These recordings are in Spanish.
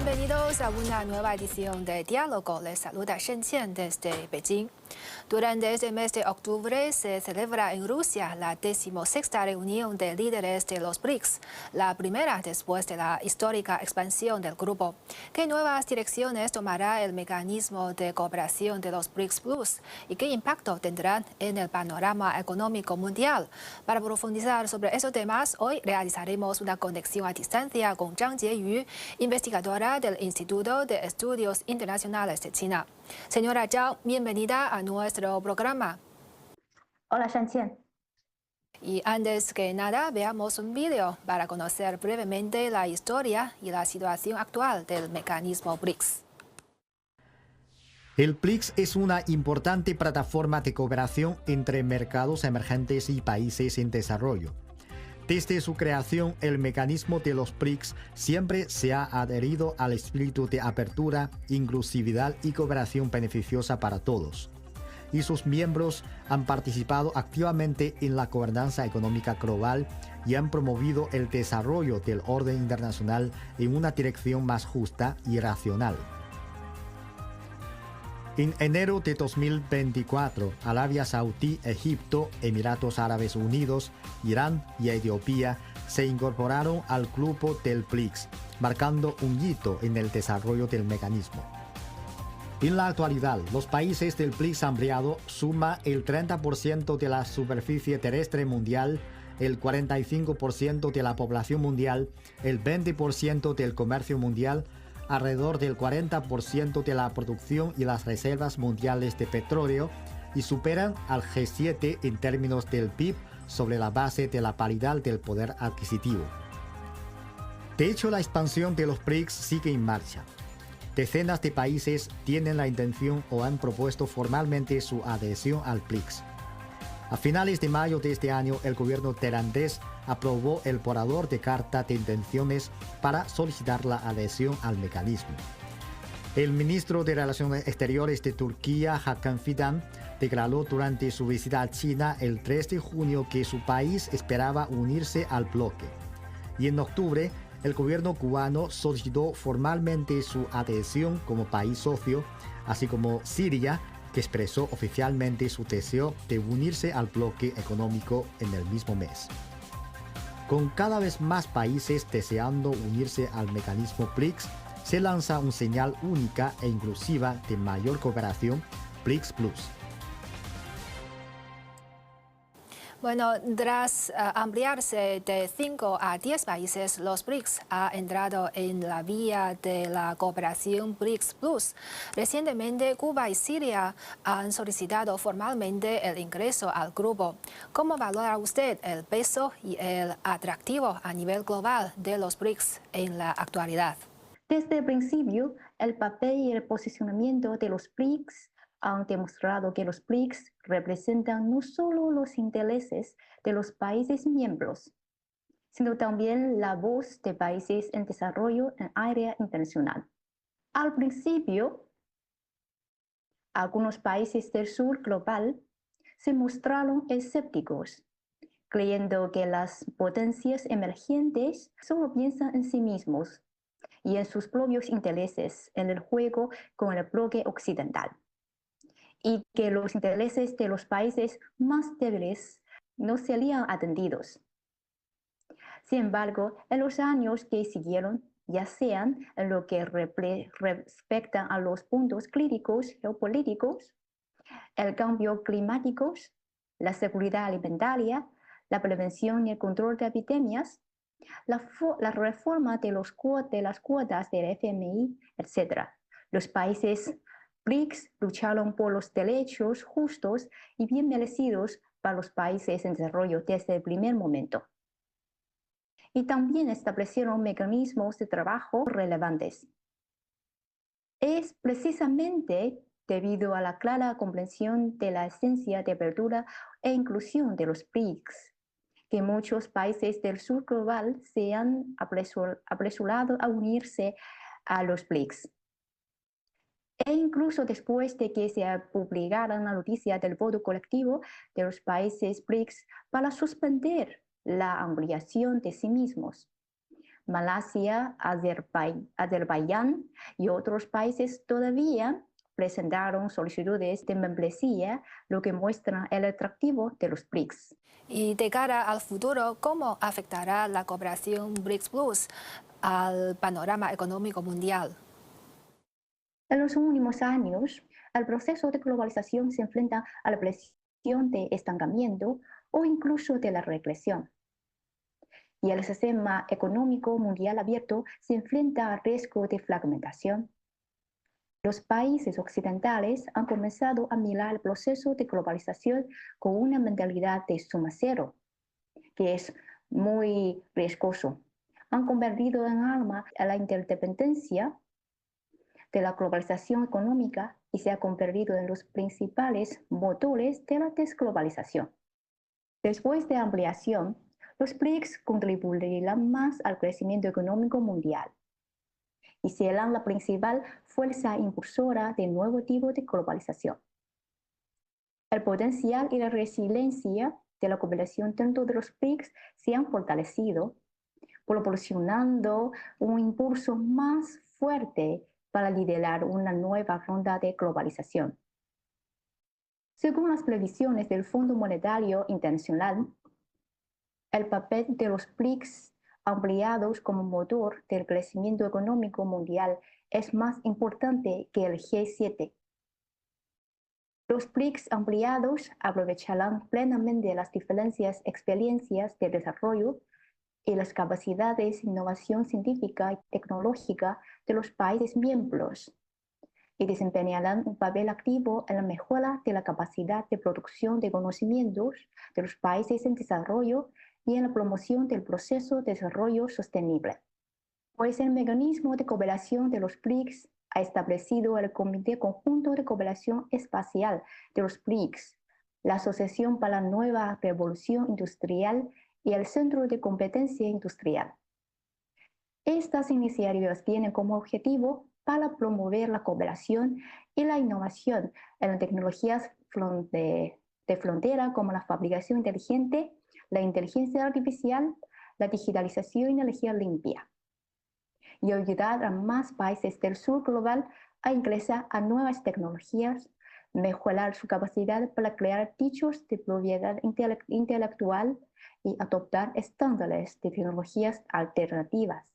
Bienvenidos a una nueva edición de Diálogo. Les saluda Shen Qian desde Beijing. Durante este mes de octubre se celebra en Rusia la 16ª reunión de líderes de los BRICS, la primera después de la histórica expansión del grupo. ¿Qué nuevas direcciones tomará el mecanismo de cooperación de los BRICS Plus y qué impacto tendrán en el panorama económico mundial? Para profundizar sobre esos temas, hoy realizaremos una conexión a distancia con Zhang Jieyu, investigadora del Instituto de Estudios Internacionales de China. Señora Zhang, bienvenida a nuestro programa. Hola, Shan Qian. Y antes que nada, veamos un vídeo para conocer brevemente la historia y la situación actual del mecanismo BRICS. El BRICS es una importante plataforma de cooperación entre mercados emergentes y países en desarrollo. Desde su creación, el mecanismo de los BRICS siempre se ha adherido al espíritu de apertura, inclusividad y cooperación beneficiosa para todos. Y sus miembros han participado activamente en la gobernanza económica global y han promovido el desarrollo del orden internacional en una dirección más justa y racional. En enero de 2024, Arabia Saudí, Egipto, Emiratos Árabes Unidos, Irán y Etiopía se incorporaron al grupo del BRICS, marcando un hito en el desarrollo del mecanismo. En la actualidad, los países del BRICS ampliado suman el 30% de la superficie terrestre mundial, el 45% de la población mundial, el 20% del comercio mundial, alrededor del 40% de la producción y las reservas mundiales de petróleo y superan al G7 en términos del PIB sobre la base de la paridad del poder adquisitivo. De hecho, la expansión de los BRICS sigue en marcha. Decenas de países tienen la intención o han propuesto formalmente su adhesión al BRICS. A finales de mayo de este año, el gobierno tailandés aprobó el borrador de carta de intenciones para solicitar la adhesión al mecanismo. El ministro de Relaciones Exteriores de Turquía, Hakan Fidan, declaró durante su visita a China el 3 de junio que su país esperaba unirse al bloque. Y en octubre, el gobierno cubano solicitó formalmente su adhesión como país socio, así como Siria, que expresó oficialmente su deseo de unirse al bloque económico en el mismo mes. Con cada vez más países deseando unirse al mecanismo BRICS, se lanza una señal única e inclusiva de mayor cooperación, BRICS Plus. Bueno, tras ampliarse de 5 a 10 países, los BRICS han entrado en la vía de la cooperación BRICS Plus. Recientemente, Cuba y Siria han solicitado formalmente el ingreso al grupo. ¿Cómo valora usted el peso y el atractivo a nivel global de los BRICS en la actualidad? Desde el principio, el papel y el posicionamiento de los BRICS han demostrado que los BRICS representan no solo los intereses de los países miembros, sino también la voz de países en desarrollo en área internacional. Al principio, algunos países del sur global se mostraron escépticos, creyendo que las potencias emergentes solo piensan en sí mismos y en sus propios intereses en el juego con el bloque occidental, y que los intereses de los países más débiles no serían atendidos. Sin embargo, en los años que siguieron, ya sean en lo que respecta a los puntos críticos geopolíticos, el cambio climático, la seguridad alimentaria, la prevención y el control de epidemias, la reforma de las cuotas del FMI, etc. Los países BRICS lucharon por los derechos justos y bien merecidos para los países en desarrollo desde el primer momento. Y también establecieron mecanismos de trabajo relevantes. Es precisamente debido a la clara comprensión de la esencia de apertura e inclusión de los BRICS que muchos países del sur global se han apresurado a unirse a los BRICS. E incluso después de que se publicara la noticia del voto colectivo de los países BRICS para suspender la ampliación de sí mismos, Malasia, Azerbaiyán y otros países todavía presentaron solicitudes de membresía, lo que muestra el atractivo de los BRICS. Y de cara al futuro, ¿cómo afectará la cooperación BRICS Plus al panorama económico mundial? En los últimos años, el proceso de globalización se enfrenta a la presión de estancamiento o incluso de la regresión. Y el sistema económico mundial abierto se enfrenta al riesgo de fragmentación. Los países occidentales han comenzado a mirar el proceso de globalización con una mentalidad de suma cero, que es muy riesgoso. Han convertido en arma a la interdependencia de la globalización económica y se ha convertido en los principales motores de la desglobalización. Después de ampliación, los BRICS contribuirán más al crecimiento económico mundial y serán la principal fuerza impulsora del nuevo tipo de globalización. El potencial y la resiliencia de la cooperación dentro de los BRICS se han fortalecido, proporcionando un impulso más fuerte para liderar una nueva ronda de globalización. Según las previsiones del Fondo Monetario Internacional, el papel de los BRICS ampliados como motor del crecimiento económico mundial es más importante que el G7. Los BRICS ampliados aprovecharán plenamente las diferentes experiencias de desarrollo y las capacidades de innovación científica y tecnológica de los países miembros y desempeñarán un papel activo en la mejora de la capacidad de producción de conocimientos de los países en desarrollo y en la promoción del proceso de desarrollo sostenible. Pues el mecanismo de cooperación de los BRICS ha establecido el Comité Conjunto de Cooperación Espacial de los BRICS, la Asociación para la Nueva Revolución Industrial y el Centro de Competencia Industrial. Estas iniciativas tienen como objetivo para promover la cooperación y la innovación en las tecnologías de frontera como la fabricación inteligente, la inteligencia artificial, la digitalización y la energía limpia, y ayudar a más países del sur global a ingresar a nuevas tecnologías, mejorar su capacidad para crear dichos de propiedad intelectual y adoptar estándares de tecnologías alternativas.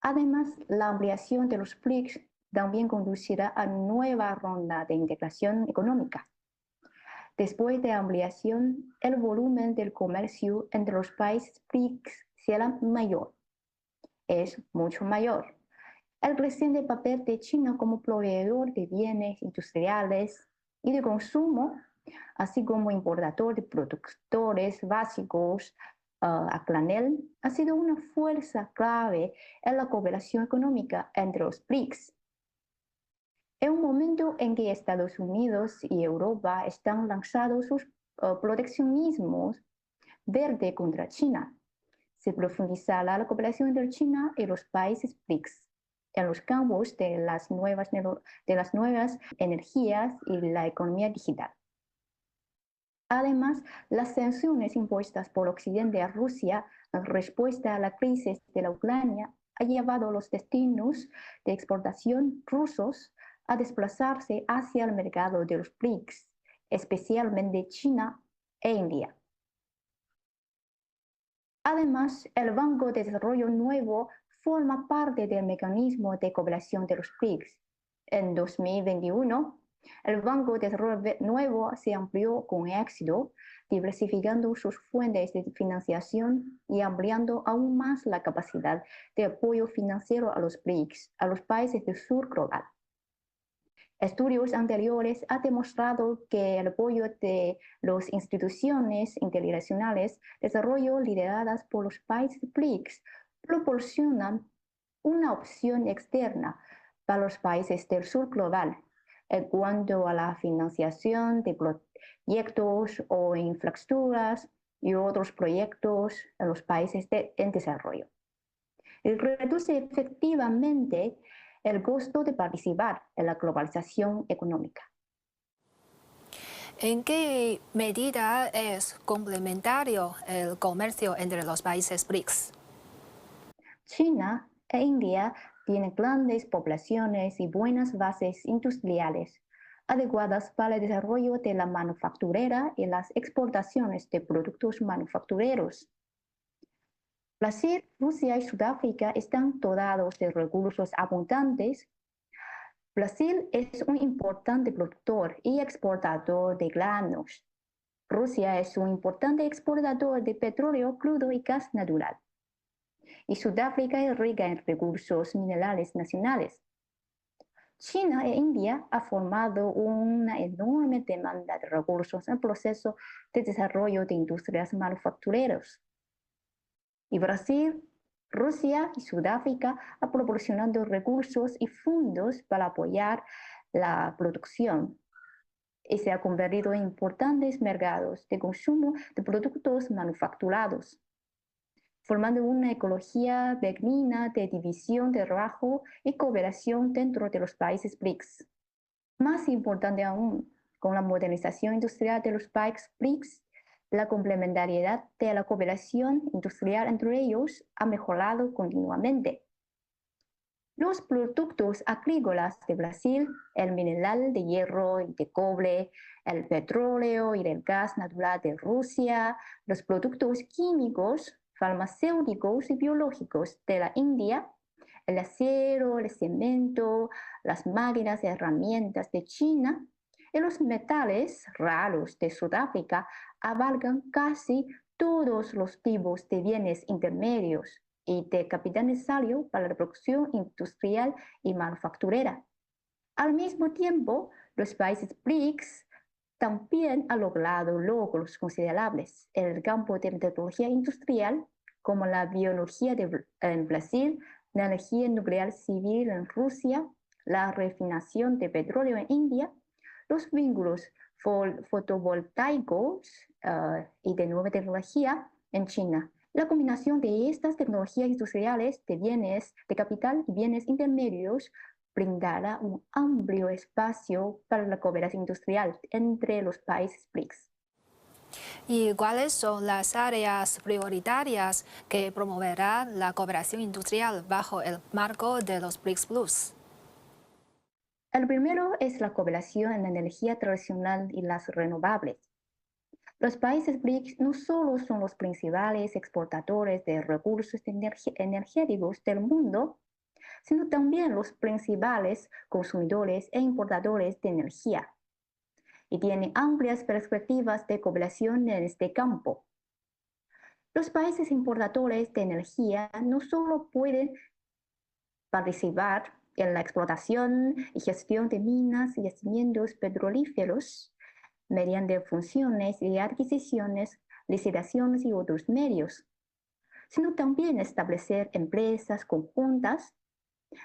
Además, la ampliación de los BRICS también conducirá a nueva ronda de integración económica. Después de ampliación, el volumen del comercio entre los países BRICS será mayor. Es mucho mayor. El creciente papel de China como proveedor de bienes industriales y de consumo, así como importador de productores básicos a granel, ha sido una fuerza clave en la cooperación económica entre los BRICS. En un momento en que Estados Unidos y Europa están lanzando sus proteccionismos verde contra China, se profundizará la cooperación entre China y los países BRICS en los campos de las nuevas energías y la economía digital. Además, las sanciones impuestas por Occidente a Rusia en respuesta a la crisis de la Ucrania ha llevado a los destinos de exportación rusos a desplazarse hacia el mercado de los BRICS, especialmente China e India. Además, el Banco de Desarrollo Nuevo forma parte del mecanismo de cooperación de los BRICS. En 2021, el Banco de Desarrollo Nuevo se amplió con éxito, diversificando sus fuentes de financiación y ampliando aún más la capacidad de apoyo financiero a los BRICS, a los países del sur global. Estudios anteriores han demostrado que el apoyo de las instituciones internacionales de desarrollo lideradas por los países BRICS proporcionan una opción externa para los países del sur global en cuanto a la financiación de proyectos o infraestructuras y otros proyectos en los países en desarrollo. Y reduce efectivamente el costo de participar en la globalización económica. ¿En qué medida es complementario el comercio entre los países BRICS? China e India tienen grandes poblaciones y buenas bases industriales, adecuadas para el desarrollo de la manufacturera y las exportaciones de productos manufactureros. Brasil, Rusia y Sudáfrica están dotados de recursos abundantes. Brasil es un importante productor y exportador de granos. Rusia es un importante exportador de petróleo crudo y gas natural. Y Sudáfrica es rica en recursos minerales nacionales. China e India han formado una enorme demanda de recursos en el proceso de desarrollo de industrias manufactureras. Y Brasil, Rusia y Sudáfrica han proporcionado recursos y fondos para apoyar la producción y se ha convertido en importantes mercados de consumo de productos manufacturados, formando una ecología benigna de división de trabajo y cooperación dentro de los países BRICS. Más importante aún, con la modernización industrial de los países BRICS, la complementariedad de la cooperación industrial entre ellos ha mejorado continuamente. Los productos agrícolas de Brasil, el mineral de hierro y de cobre, el petróleo y el gas natural de Rusia, los productos químicos, farmacéuticos y biológicos de la India, el acero, el cemento, las máquinas y herramientas de China y los metales raros de Sudáfrica abarcan casi todos los tipos de bienes intermedios y de capital necesario para la producción industrial y manufacturera. Al mismo tiempo, los países BRICS también han logrado logros considerables en el campo de la tecnología industrial, como la biología en Brasil, la energía nuclear civil en Rusia, la refinación de petróleo en India, los vínculos fotovoltaicos y de nueva tecnología en China. La combinación de estas tecnologías industriales de bienes de capital y bienes intermedios brindará un amplio espacio para la cooperación industrial entre los países BRICS. ¿Y cuáles son las áreas prioritarias que promoverá la cooperación industrial bajo el marco de los BRICS Plus? El primero es la cooperación en la energía tradicional y las renovables. Los países BRICS no solo son los principales exportadores de recursos energéticos del mundo, sino también los principales consumidores e importadores de energía, y tienen amplias perspectivas de cooperación en este campo. Los países importadores de energía no solo pueden participar en la explotación y gestión de minas y yacimientos petrolíferos mediante funciones y adquisiciones, licitaciones y otros medios, sino también establecer empresas conjuntas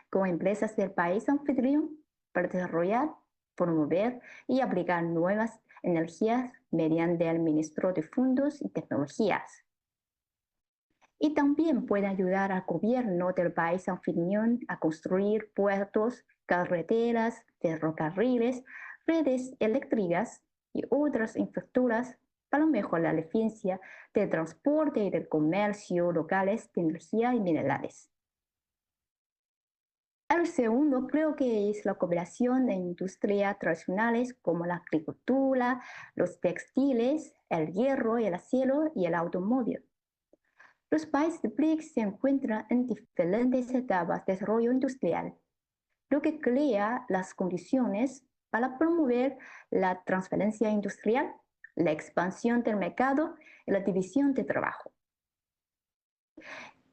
con empresas del país anfitrión para desarrollar, promover y aplicar nuevas energías mediante el Ministro de Fondos y Tecnologías. Y también puede ayudar al gobierno del país anfitrión a construir puertos, carreteras, ferrocarriles, redes eléctricas y otras infraestructuras para mejorar la eficiencia del transporte y del comercio locales de energía y minerales. El segundo creo que es la cooperación en industrias tradicionales como la agricultura, los textiles, el hierro, el acero y el automóvil. Los países BRICS se encuentran en diferentes etapas de desarrollo industrial, lo que crea las condiciones para promover la transferencia industrial, la expansión del mercado y la división de trabajo.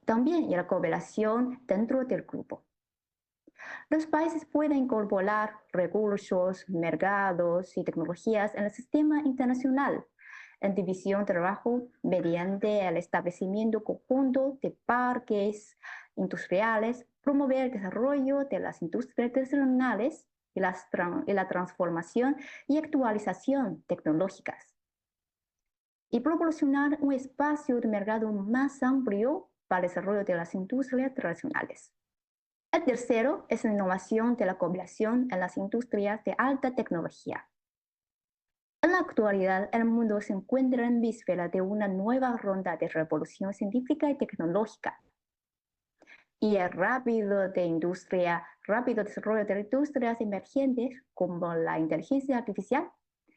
También la cooperación dentro del grupo. Los países pueden incorporar recursos, mercados y tecnologías en el sistema internacional en división de trabajo mediante el establecimiento conjunto de parques industriales, promover el desarrollo de las industrias tradicionales y la transformación y actualización tecnológicas, y proporcionar un espacio de mercado más amplio para el desarrollo de las industrias tradicionales. El tercero es la innovación de la cooperación en las industrias de alta tecnología. En la actualidad, el mundo se encuentra en víspera de una nueva ronda de revolución científica y tecnológica. y el rápido desarrollo de industrias emergentes como la inteligencia artificial,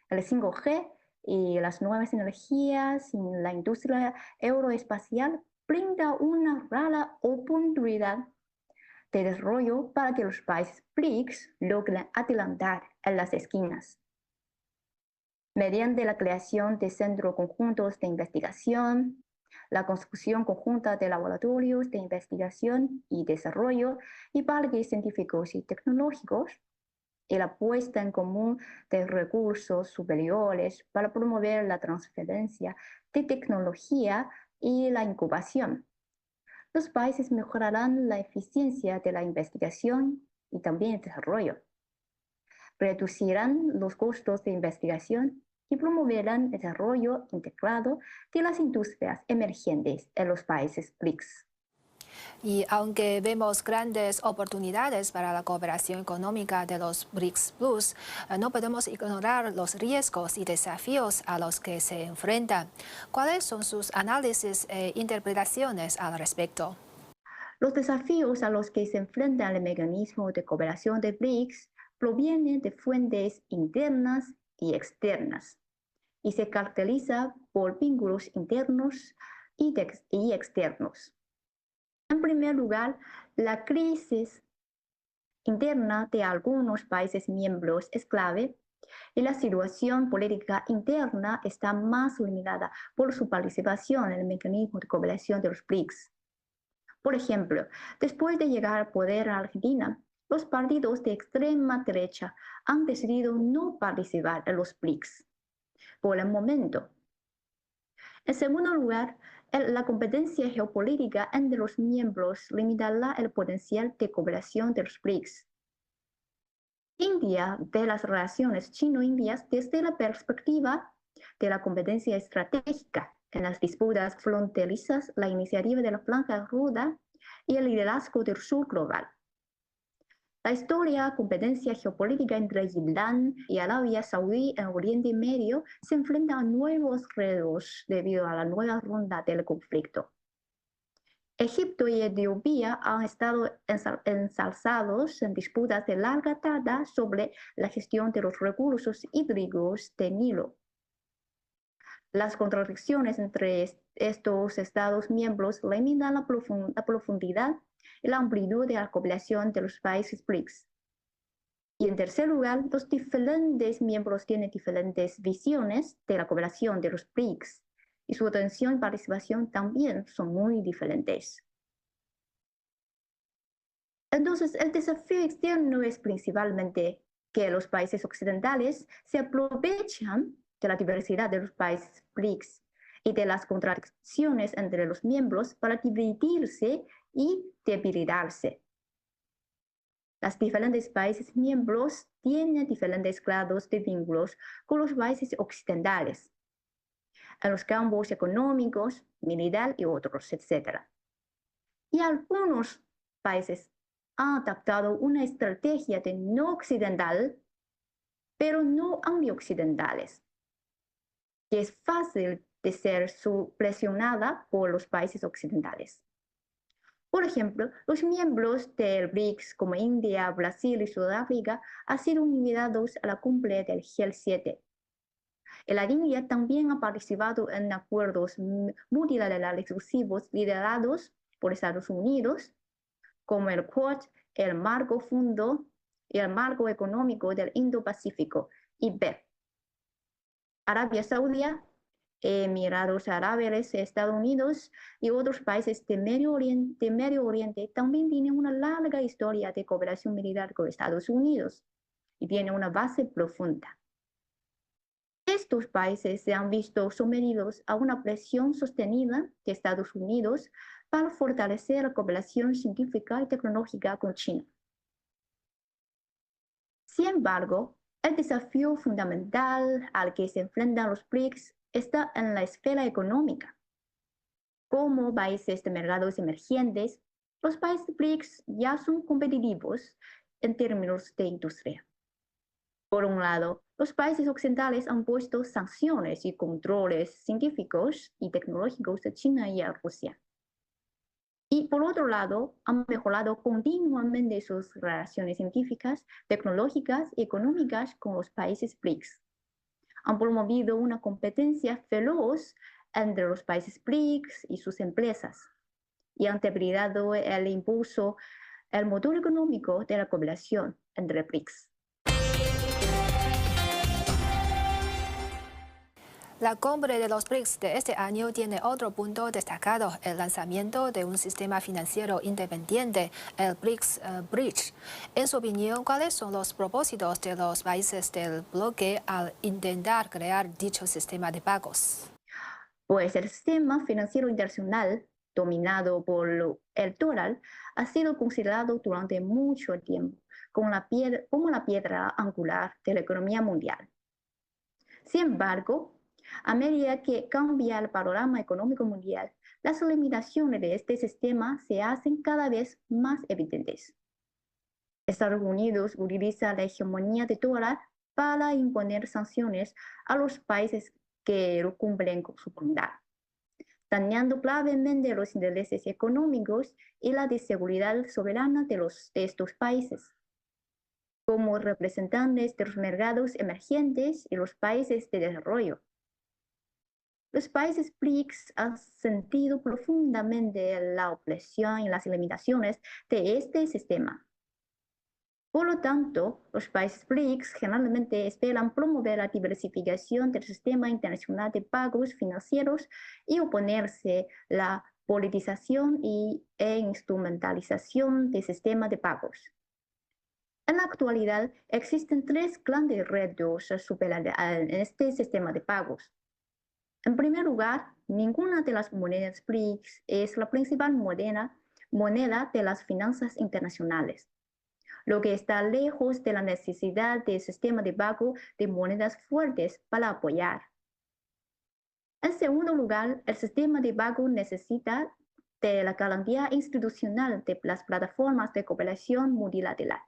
el 5G y las nuevas energías en la industria aeroespacial brinda una rara oportunidad de desarrollo para que los países BRICS logren adelantar en las esquinas. Mediante la creación de centros conjuntos de investigación, la construcción conjunta de laboratorios de investigación y desarrollo y parques científicos y tecnológicos, y la puesta en común de recursos superiores para promover la transferencia de tecnología y la incubación. Los países mejorarán la eficiencia de la investigación y también el desarrollo, reducirán los costos de investigación y promoverán el desarrollo integrado de las industrias emergentes en los países BRICS. Y aunque vemos grandes oportunidades para la cooperación económica de los BRICS Plus, no podemos ignorar los riesgos y desafíos a los que se enfrentan. ¿Cuáles son sus análisis e interpretaciones al respecto? Los desafíos a los que se enfrenta el mecanismo de cooperación de BRICS provienen de fuentes internas y externas y se caracteriza por vínculos internos y externos. En primer lugar, la crisis interna de algunos países miembros es clave y la situación política interna está más limitada por su participación en el mecanismo de cooperación de los BRICS. Por ejemplo, después de llegar al poder en Argentina, los partidos de extrema derecha han decidido no participar en los BRICS por el momento. En segundo lugar, la competencia geopolítica entre los miembros limitará el potencial de cooperación de los BRICS. India ve las relaciones chino-indias desde la perspectiva de la competencia estratégica en las disputas fronterizas, la iniciativa de la Franja Ruda y el liderazgo del sur global. La historia competencia geopolítica entre Irán y Arabia Saudí en Oriente Medio se enfrenta a nuevos retos debido a la nueva ronda del conflicto. Egipto y Etiopía han estado ensalzados en disputas de larga data sobre la gestión de los recursos hídricos del Nilo. Las contradicciones entre estos Estados miembros limitan la profundidad y la amplitud de la cooperación de los países BRICS. Y en tercer lugar, los diferentes miembros tienen diferentes visiones de la cooperación de los BRICS y su atención y participación también son muy diferentes. Entonces, el desafío externo es principalmente que los países occidentales se aprovechan de la diversidad de los países BRICS y de las contradicciones entre los miembros para dividirse y debilitarse. Los diferentes países miembros tienen diferentes grados de vínculos con los países occidentales, en los campos económicos, militar y otros, etc. Y algunos países han adaptado una estrategia de no occidental, pero no antioccidentales, que es fácil de ser presionada por los países occidentales. Por ejemplo, los miembros del BRICS como India, Brasil y Sudáfrica han sido invitados a la cumbre del G7. La India también ha participado en acuerdos multilaterales exclusivos liderados por Estados Unidos, como el Quad, el Marco Fondo y el Marco Económico del Indo-Pacífico, IPEF. Arabia Saudí, Emiratos Árabes, Estados Unidos y otros países de Medio Oriente también tienen una larga historia de cooperación militar con Estados Unidos y tienen una base profunda. Estos países se han visto sometidos a una presión sostenida de Estados Unidos para fortalecer la cooperación científica y tecnológica con China. Sin embargo, el desafío fundamental al que se enfrentan los BRICS está en la esfera económica. Como países de mercados emergentes, los países BRICS ya son competitivos en términos de industria. Por un lado, los países occidentales han puesto sanciones y controles científicos y tecnológicos a China y a Rusia. Y por otro lado, han mejorado continuamente sus relaciones científicas, tecnológicas y económicas con los países BRICS. Han promovido una competencia feroz entre los países BRICS y sus empresas y han brindado el impulso, el motor económico de la cooperación entre BRICS. La cumbre de los BRICS de este año tiene otro punto destacado, el lanzamiento de un sistema financiero independiente, el BRICS Bridge. En su opinión, ¿cuáles son los propósitos de los países del bloque al intentar crear dicho sistema de pagos? Pues el sistema financiero internacional, dominado por el dólar, ha sido considerado durante mucho tiempo como la piedra angular de la economía mundial. Sin embargo, a medida que cambia el panorama económico mundial, las limitaciones de este sistema se hacen cada vez más evidentes. Estados Unidos utiliza la hegemonía de dólar para imponer sanciones a los países que no cumplen con su voluntad, dañando gravemente los intereses económicos y la seguridad soberana de estos países. Como representantes de los mercados emergentes y los países de desarrollo, los países BRICS han sentido profundamente la opresión y las limitaciones de este sistema. Por lo tanto, los países BRICS generalmente esperan promover la diversificación del sistema internacional de pagos financieros y oponerse a la politización e instrumentalización del sistema de pagos. En la actualidad, existen tres grandes retos en este sistema de pagos. En primer lugar, ninguna de las monedas BRICS es la principal moneda de las finanzas internacionales, lo que está lejos de la necesidad del sistema de pago de monedas fuertes para apoyar. En segundo lugar, el sistema de pago necesita de la garantía institucional de las plataformas de cooperación multilateral.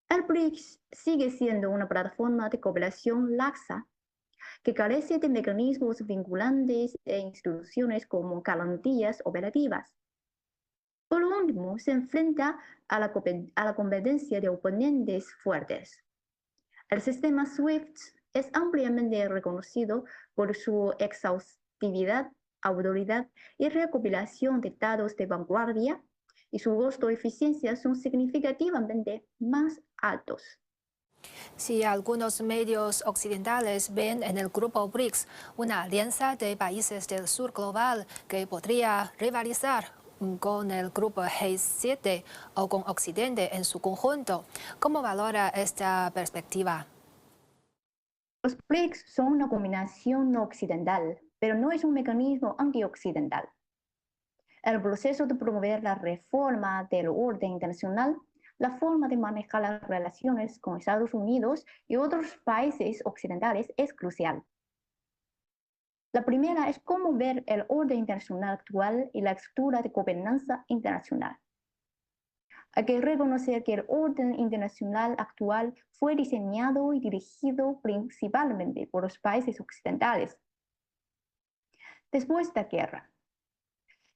El BRICS sigue siendo una plataforma de cooperación laxa que carece de mecanismos vinculantes e instituciones como garantías operativas. Por lo último, se enfrenta a la competencia de oponentes fuertes. El sistema SWIFT es ampliamente reconocido por su exhaustividad, autoridad y recopilación de datos de vanguardia, y su costo y eficiencia son significativamente más altos. Si algunos medios occidentales ven en el grupo BRICS una alianza de países del sur global que podría rivalizar con el grupo G7 o con Occidente en su conjunto, ¿cómo valora esta perspectiva? Los BRICS son una combinación no occidental, pero no es un mecanismo antioccidental. El proceso de promover la reforma del orden internacional, la forma de manejar las relaciones con Estados Unidos y otros países occidentales es crucial. La primera es cómo ver el orden internacional actual y la estructura de gobernanza internacional. Hay que reconocer que el orden internacional actual fue diseñado y dirigido principalmente por los países occidentales. Después de la guerra,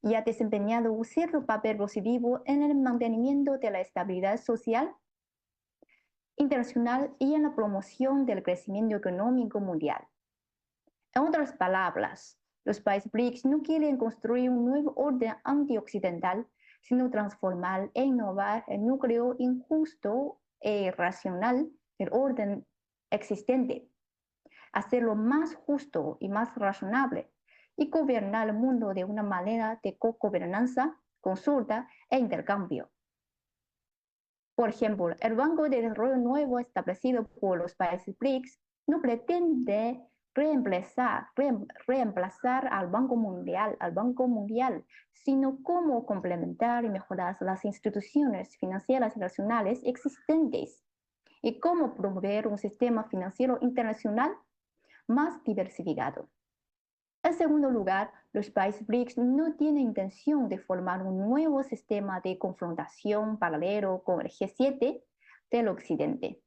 y ha desempeñado un cierto papel positivo en el mantenimiento de la estabilidad social internacional y en la promoción del crecimiento económico mundial. En otras palabras, los países BRICS no quieren construir un nuevo orden antioccidental, sino transformar e innovar el núcleo injusto e irracional del orden existente, hacerlo más justo y más razonable, y gobernar el mundo de una manera de co-gobernanza, consulta e intercambio. Por ejemplo, el Banco de Desarrollo Nuevo establecido por los países BRICS no pretende reemplazar al Banco Mundial, sino cómo complementar y mejorar las instituciones financieras nacionales existentes y cómo promover un sistema financiero internacional más diversificado. En segundo lugar, los países BRICS no tienen intención de formar un nuevo sistema de confrontación paralelo con el G7 del Occidente.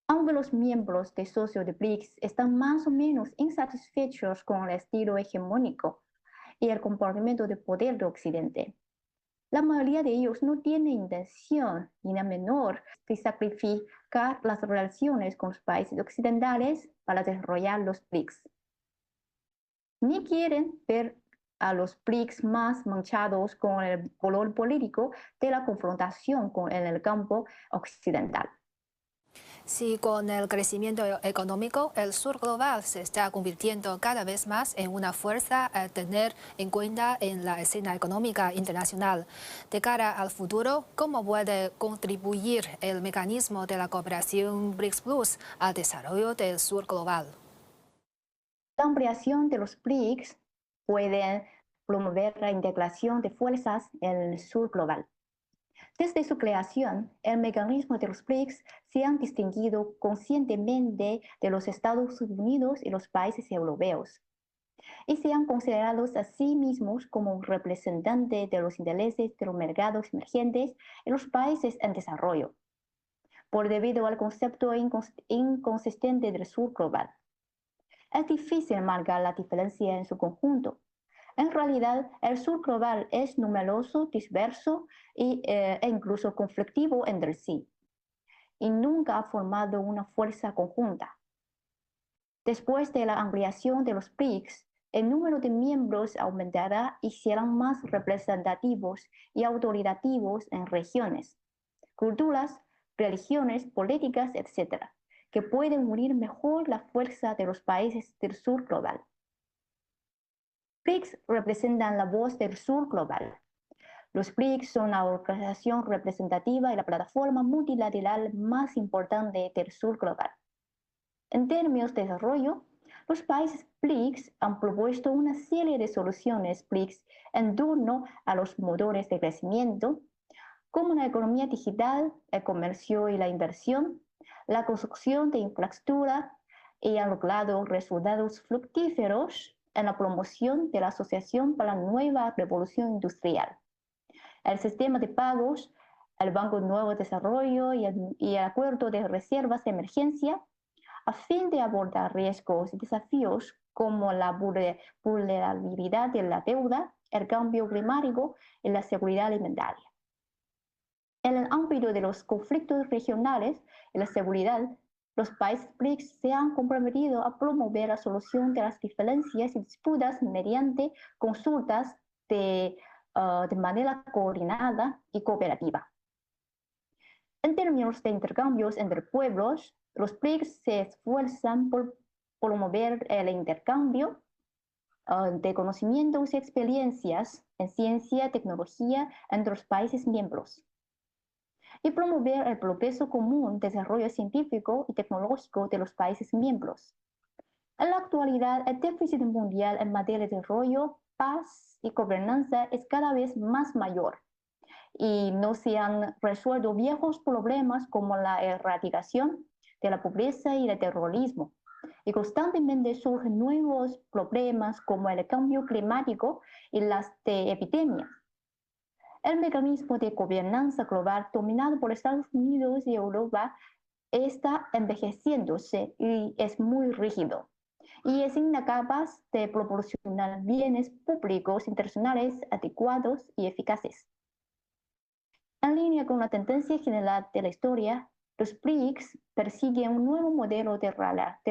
Aunque los miembros de socios de BRICS están más o menos insatisfechos con el estilo hegemónico y el comportamiento de poder de Occidente. La mayoría de ellos no tiene intención, ni la menor, de sacrificar las relaciones con los países occidentales para desarrollar los BRICS. Ni quieren ver a los BRICS más manchados con el color político de la confrontación en el campo occidental. Sí, con el crecimiento económico, el sur global se está convirtiendo cada vez más en una fuerza a tener en cuenta en la escena económica internacional. De cara al futuro, ¿cómo puede contribuir el mecanismo de la cooperación BRICS Plus al desarrollo del sur global? La ampliación de los BRICS puede promover la integración de fuerzas en el sur global. Desde su creación, el mecanismo de los BRICS se han distinguido conscientemente de los Estados Unidos y los países europeos, y se han considerado a sí mismos como representantes de los intereses de los mercados emergentes en los países en desarrollo, por debido al concepto inconsistente del sur global. Es difícil marcar la diferencia en su conjunto. En realidad, el sur global es numeroso, diverso e incluso conflictivo entre sí, y nunca ha formado una fuerza conjunta. Después de la ampliación de los BRICS, el número de miembros aumentará y serán más representativos y autoritativos en regiones, culturas, religiones, políticas, etc., que pueden unir mejor la fuerza de los países del sur global. BRICS representan la voz del sur global. Los BRICS son la organización representativa y la plataforma multilateral más importante del sur global. En términos de desarrollo, los países BRICS han propuesto una serie de soluciones BRICS en torno a los motores de crecimiento, como la economía digital, el comercio y la inversión, la construcción de infraestructura, y han logrado resultados fructíferos en la promoción de la Asociación para la Nueva Revolución Industrial. El sistema de pagos, el Banco de Nuevo Desarrollo y el Acuerdo de Reservas de Emergencia, a fin de abordar riesgos y desafíos como la vulnerabilidad de la deuda, el cambio climático y la seguridad alimentaria. En el ámbito de los conflictos regionales y la seguridad, los países BRICS se han comprometido a promover la solución de las diferencias y disputas mediante consultas de manera coordinada y cooperativa. En términos de intercambios entre pueblos, los BRICS se esfuerzan por promover el intercambio de conocimientos y experiencias en ciencia y tecnología entre los países miembros, y promover el progreso común, desarrollo científico y tecnológico de los países miembros. En la actualidad, el déficit mundial en materia de desarrollo, paz y gobernanza es cada vez más mayor, y no se han resuelto viejos problemas como la erradicación de la pobreza y el terrorismo, y constantemente surgen nuevos problemas como el cambio climático y las de epidemias. El mecanismo de gobernanza global dominado por Estados Unidos y Europa está envejeciéndose y es muy rígido, y es incapaz de proporcionar bienes públicos internacionales adecuados y eficaces. En línea con la tendencia general de la historia, los BRICS persiguen un nuevo modelo de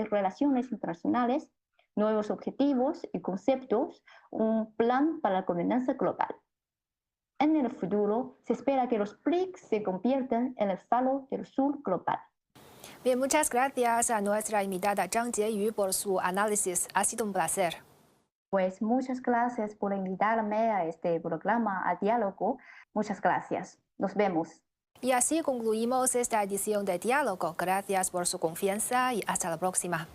relaciones internacionales, nuevos objetivos y conceptos, un plan para la gobernanza global. En el futuro, se espera que los BRICS se conviertan en el faro del sur global. Bien, muchas gracias a nuestra invitada Zhang Jieyu por su análisis. Ha sido un placer. Pues muchas gracias por invitarme a este programa, a Diálogo. Muchas gracias. Nos vemos. Y así concluimos esta edición de Diálogo. Gracias por su confianza y hasta la próxima.